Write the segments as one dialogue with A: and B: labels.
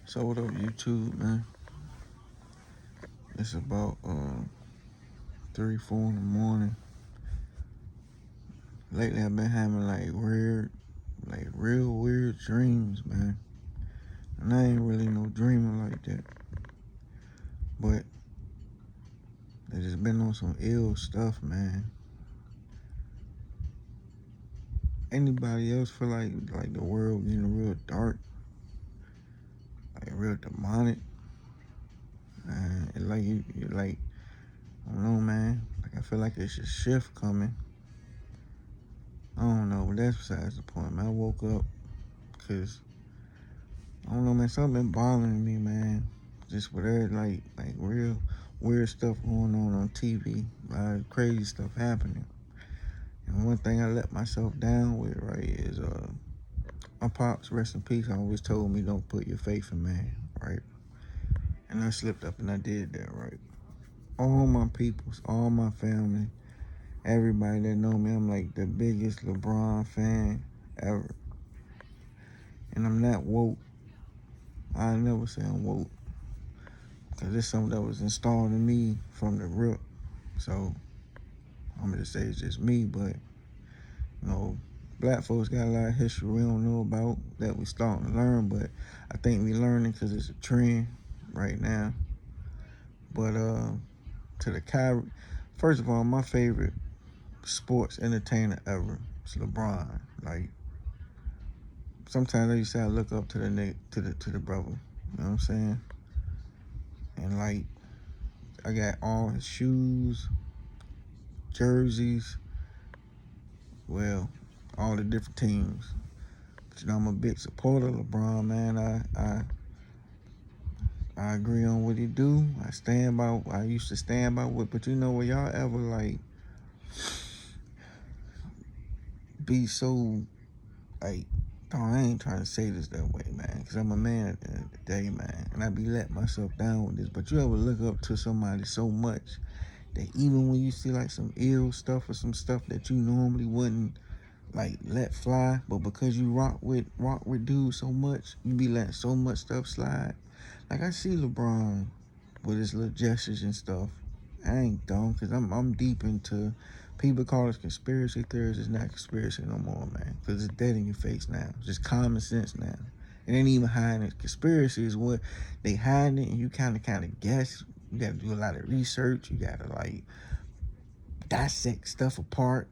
A: So what up, YouTube, man? It's about 3, 4 in the morning. Lately, I've been having real weird dreams, man. And I ain't really no dreamer like that, but I just been on some ill stuff, man. Anybody else feel like the world getting real dark, like real demonic? And I don't know, man. Like I feel like it's a shift coming. I don't know, but that's besides the point, man. I woke up because I don't know, man. Something been bothering me, man. Just with that, like real weird stuff going on TV. A lot of crazy stuff happening. And one thing I let myself down with, right, is my pops, rest in peace, always told me don't put your faith in man, right? And I slipped up and I did that, right? All my peoples, all my family, everybody that know me, I'm like the biggest LeBron fan ever. And I'm not woke. I never say I'm woke, because it's something that was installed in me from the rip. So I'm gonna say it's just me, but black folks got a lot of history we don't know about that we starting to learn, but I think we learning because it's a trend right now. But to the Kyrie, first of all, my favorite sports entertainer ever is LeBron. Like sometimes I used to look up to the brother. You know what I'm saying? And like I got all his shoes, jerseys, well, all the different teams. But I'm a big supporter of LeBron, man. I agree on what he do. I used to stand by what, but will y'all ever like be so like, oh, I ain't trying to say this that way, man, because I'm a man at the end of the day, man, and I be letting myself down with this, but you ever look up to somebody so much that even when you see like some ill stuff or some stuff that you normally wouldn't like let fly, but because you rock with dudes so much, you be letting so much stuff slide. Like I see LeBron with his little gestures and stuff. I ain't dumb, because I'm deep into, people call it conspiracy theories. It's not conspiracy no more, man, because it's dead in your face now. It's just common sense now. It ain't even hiding it. Conspiracy is what they hiding it, and you kind of guess. You got to do a lot of research. You got to like dissect stuff apart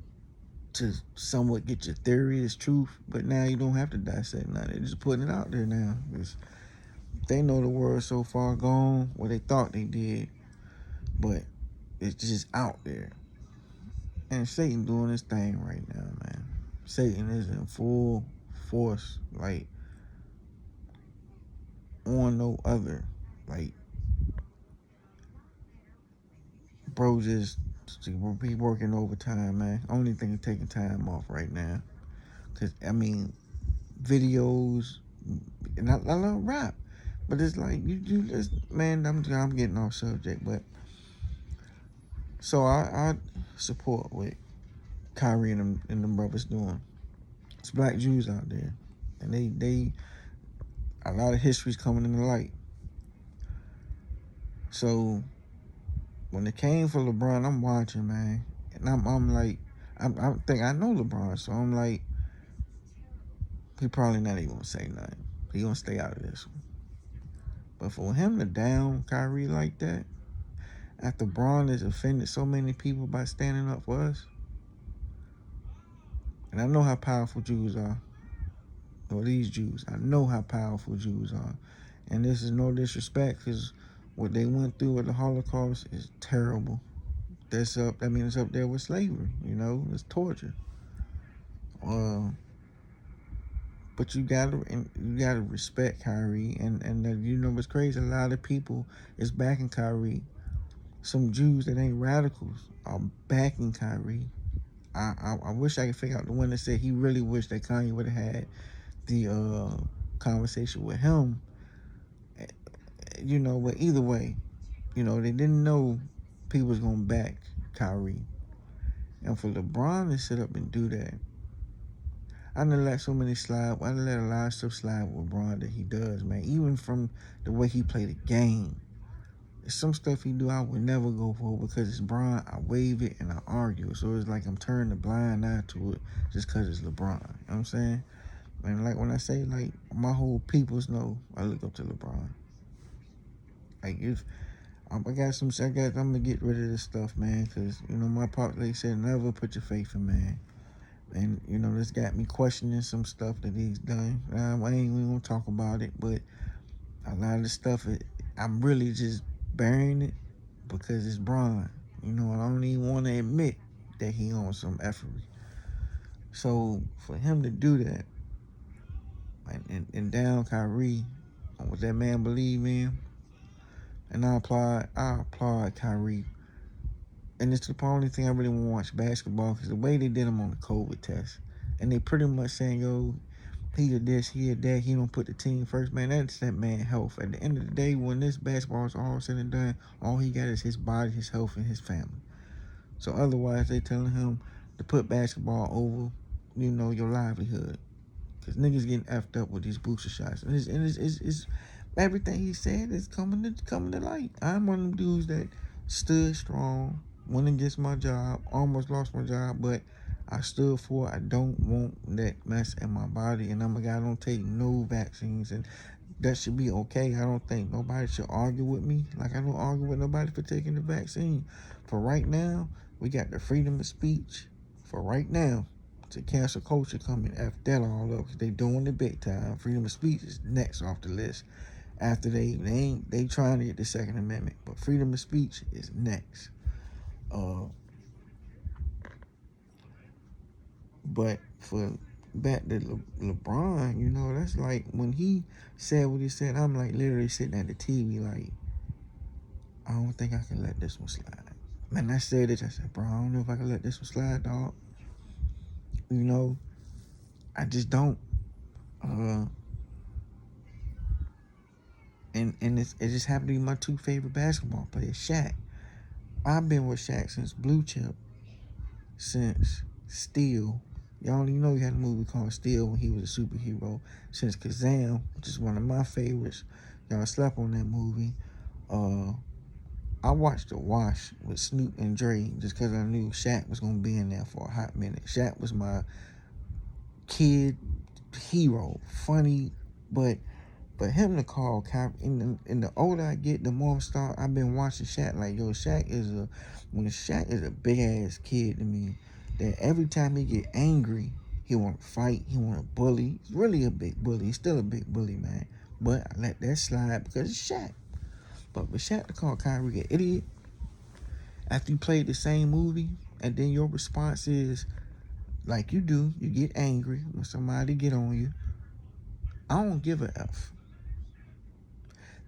A: to somewhat get your theory as truth. But now you don't have to dissect nothing. They're just putting it out there now. They know the world's so far gone, well, they thought they did, but it's just out there. And Satan doing his thing right now, man. Satan is in full force, like on no other. Like, bro, just be working overtime, man. Only thing is taking time off right now, cause I mean, videos, and I love rap, but it's like you just, man. I'm getting off subject, but so I support what Kyrie and them brothers doing. It's black Jews out there, and they a lot of history's coming in the light. So when it came for LeBron, I'm watching, man, and I'm like, I think I know LeBron, so I'm like, he probably not even gonna say nothing. He gonna stay out of this one. But for him to down Kyrie like that, after Braun has offended so many people by standing up for us, and I know how powerful Jews are, or these Jews, I know how powerful Jews are, and this is no disrespect, because what they went through with the Holocaust is terrible. It's up there with slavery, it's torture. But you gotta respect Kyrie, and what's crazy, a lot of people is backing Kyrie. Some Jews that ain't radicals are backing Kyrie. I wish I could figure out the one that said he really wished that Kanye would have had the conversation with him. But either way, they didn't know people was gonna back Kyrie. And for LeBron to sit up and do that, I done let so many slide. I done let a lot of stuff slide with LeBron that he does, man. Even from the way he played the game. Some stuff he do I would never go for because it's LeBron. I wave it and I argue. So it's like I'm turning a blind eye to it just because it's LeBron. You know what I'm saying? And like when I say like my whole peoples know I look up to LeBron. Like if I got some, I'm gonna get rid of this stuff, man. Because my pop, they said never put your faith in man. And this got me questioning some stuff that he's done. I ain't even gonna talk about it, but a lot of the stuff, I'm really just burying it because it's Bron. And I don't even want to admit that he on some effortless. So for him to do that and down Kyrie on what that man believe in, and I applaud Kyrie. And it's the only thing I really want to watch basketball because the way they did him on the COVID test, and they pretty much saying, yo, he did this, he did that, he don't put the team first, man. That's that man health. At the end of the day, when this basketball is all said and done, all he got is his body, his health, and his family. So otherwise, they telling him to put basketball over, your livelihood. Because niggas getting effed up with these booster shots. And it's everything he said is coming to light. I'm one of them dudes that stood strong, went against my job, almost lost my job, but I stood for it. I don't want that mess in my body, and I'm a guy I don't take no vaccines, and that should be okay. I don't think nobody should argue with me. Like I don't argue with nobody for taking the vaccine. For right now, we got the freedom of speech. For right now, to cancel culture coming after that all up. They doing it big time. Freedom of speech is next off the list. After they trying to get the Second Amendment, but freedom of speech is next. But for back to LeBron, that's like when he said what he said. I'm like literally sitting at the TV, like I don't think I can let this one slide. Man, I said it. I said, bro, I don't know if I can let this one slide, dog. I just don't. And it just happened to be my two favorite basketball players, Shaq. I've been with Shaq since Blue Chip, since Steel. Y'all only know he had a movie called Steel when he was a superhero. Since Kazam, which is one of my favorites. Y'all slept on that movie. I watched The Wash with Snoop and Dre just because I knew Shaq was going to be in there for a hot minute. Shaq was my kid hero. Funny, but him to call Kyrie, and the older I get, the more I've been watching Shaq. Like, yo, Shaq is a big ass kid to me. That every time he get angry, he want to fight, he want to bully. He's really a big bully. He's still a big bully, man. But I let that slide because it's Shaq. But for Shaq to call Kyrie an idiot after you played the same movie, and then your response is like you do, you get angry when somebody get on you. I don't give a F.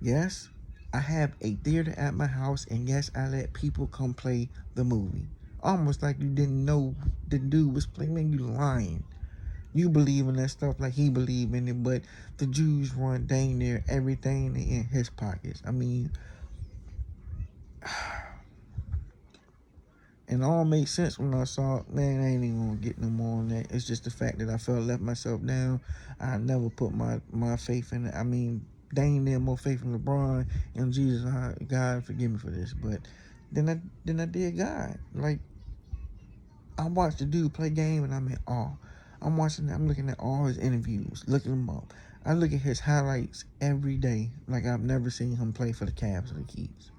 A: Yes, I have a theater at my house, and yes, I let people come play the movie. Almost like you didn't know the dude was playing. Man, you lying. You believe in that stuff like he believe in it, but the Jews run dang near everything in his pockets. I mean, and it all made sense when I saw it. Man, I ain't even gonna get no more on that. It's just the fact that I felt let myself down. I never put my faith in it. I mean, dang near more faith in LeBron and Jesus. God, forgive me for this, but then I did God. Like, I watched the dude play game and I'm in awe. I'm looking at all his interviews, looking him up. I look at his highlights every day. Like I've never seen him play for the Cavs or the Keys.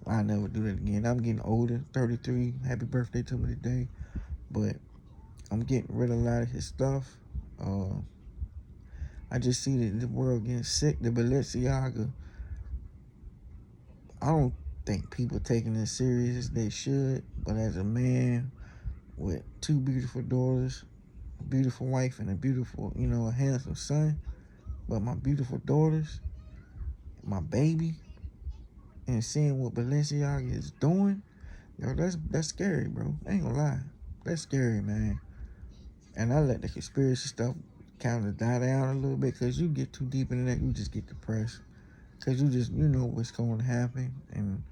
A: I'll never do that again. I'm getting older, 33. Happy birthday to me today. But I'm getting rid of a lot of his stuff. I just see that the world getting sick. The Balenciaga, I don't think people taking it serious as they should. But as a man with two beautiful daughters, a beautiful wife, and a handsome son, but my beautiful daughters, my baby, and seeing what Balenciaga is doing, yo, that's scary, bro. I ain't gonna lie. That's scary, man. And I let the conspiracy stuff kind of die down a little bit because you get too deep into that, you just get depressed. Because you know what's going to happen. And,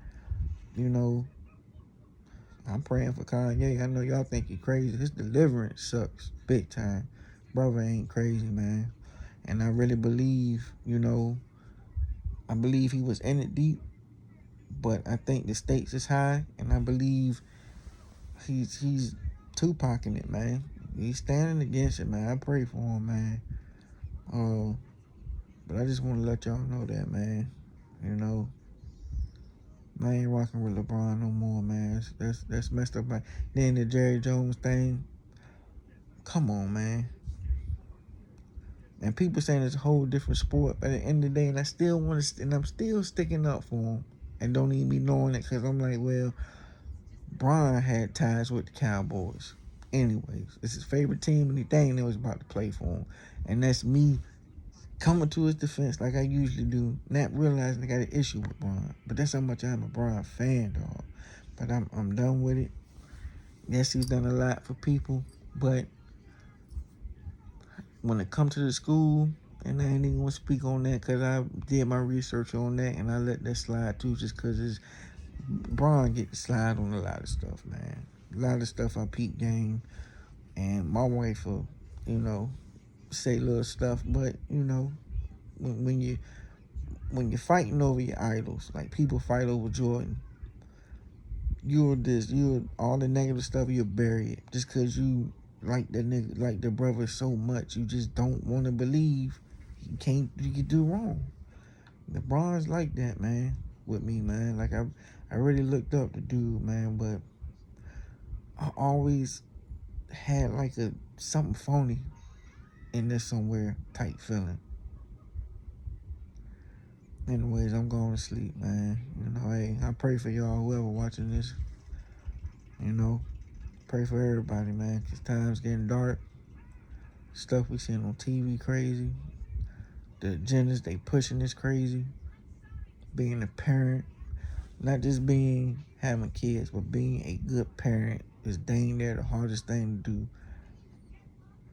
A: I'm praying for Kanye. I know y'all think he crazy. His deliverance sucks big time. brother ain't crazy, man. And I really believe, I believe he was in it deep, but I think the stakes is high, and I believe he's Tupac in it, man. He's standing against it, man. I pray for him, man. But I just want to let y'all know that, man. I ain't rocking with LeBron no more, man. That's messed up. Then the Jerry Jones thing. Come on, man. And people saying it's a whole different sport, but at the end of the day, and I'm still sticking up for him, and don't even be knowing it, because I'm like, well, Bron had ties with the Cowboys. Anyways, it's his favorite team, and he dang was about to play for him, and that's me coming to his defense like I usually do, not realizing I got an issue with Bron. But that's how much I'm a Bron fan, dog. But I'm done with it. Yes, he's done a lot for people, but when it comes to the school, and I ain't even gonna speak on that because I did my research on that, and I let that slide too, just because Bron get to slide on a lot of stuff, man. A lot of stuff I peep game, and my wife will, say little stuff, but when you're fighting over your idols, like people fight over Jordan, you're all the negative stuff, you'll bury it just because you like that nigga, like the brother so much, you just don't want to believe you can do wrong. LeBron's like that, man, with me, man. Like I really looked up the dude, man, but I always had like something phony in there somewhere type feeling. Anyways, I'm going to sleep, man. Hey, I pray for y'all, whoever watching this. Pray for everybody, man, because time's getting dark. Stuff we seeing on TV crazy. The agendas they pushing is crazy. Being a parent, not just having kids, but being a good parent is dang near the hardest thing to do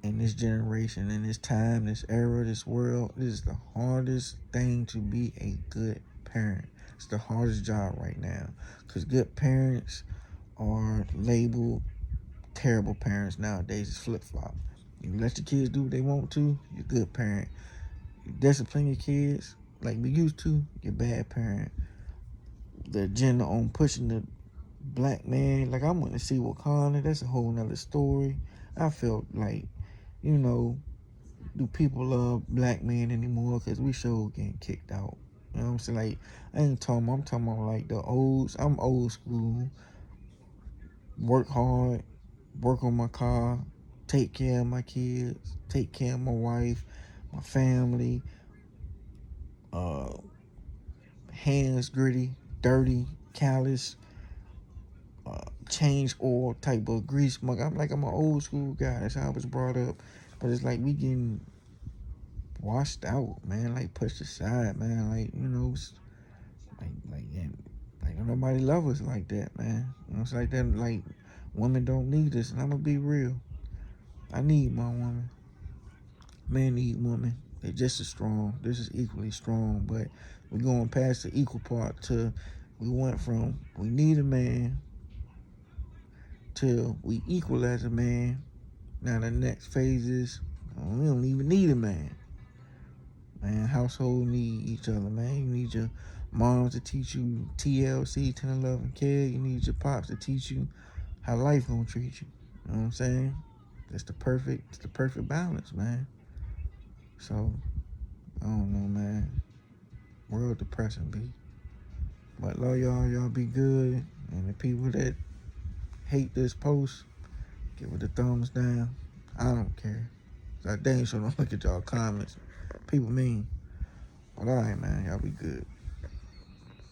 A: in this generation, in this time, this era, this world. This is the hardest thing to be a good parent. It's the hardest job right now, because good parents are labeled terrible parents nowadays. It's flip-flop. You let your kids do what they want to, you're a good parent. You discipline your kids like we used to, you're a bad parent. The agenda on pushing the black man, like I went to see Wakanda, that's a whole nother story. I felt like, do people love black men anymore? Because we sure getting kicked out. You know what I'm saying? Like, I'm talking about like I'm old school. Work hard, work on my car, take care of my kids, take care of my wife, my family. Hands gritty, dirty, callous, change oil type of grease mug. I'm an old school guy. That's how I was brought up. But it's like we getting washed out, man. Like pushed aside, man. Like nobody love us like that, man. It's like that. Like women don't need us, and I'm gonna be real. I need my woman. Men need women. They're just as strong. This is equally strong, but we're going past the equal part to we went from we need a man till we equal as a man. Now the next phase is we don't even need a man. Man, household need each other, man. You need your moms to teach you TLC, tender love and care. You need your pops to teach you how life gonna treat you. You know what I'm saying? It's the perfect balance, man. So I don't know, man. World depressing, B. But love y'all. Y'all be good. And the people that hate this post, give it a thumbs down. I don't care. I dang sure don't look at y'all comments. People mean. But alright, man. Y'all be good.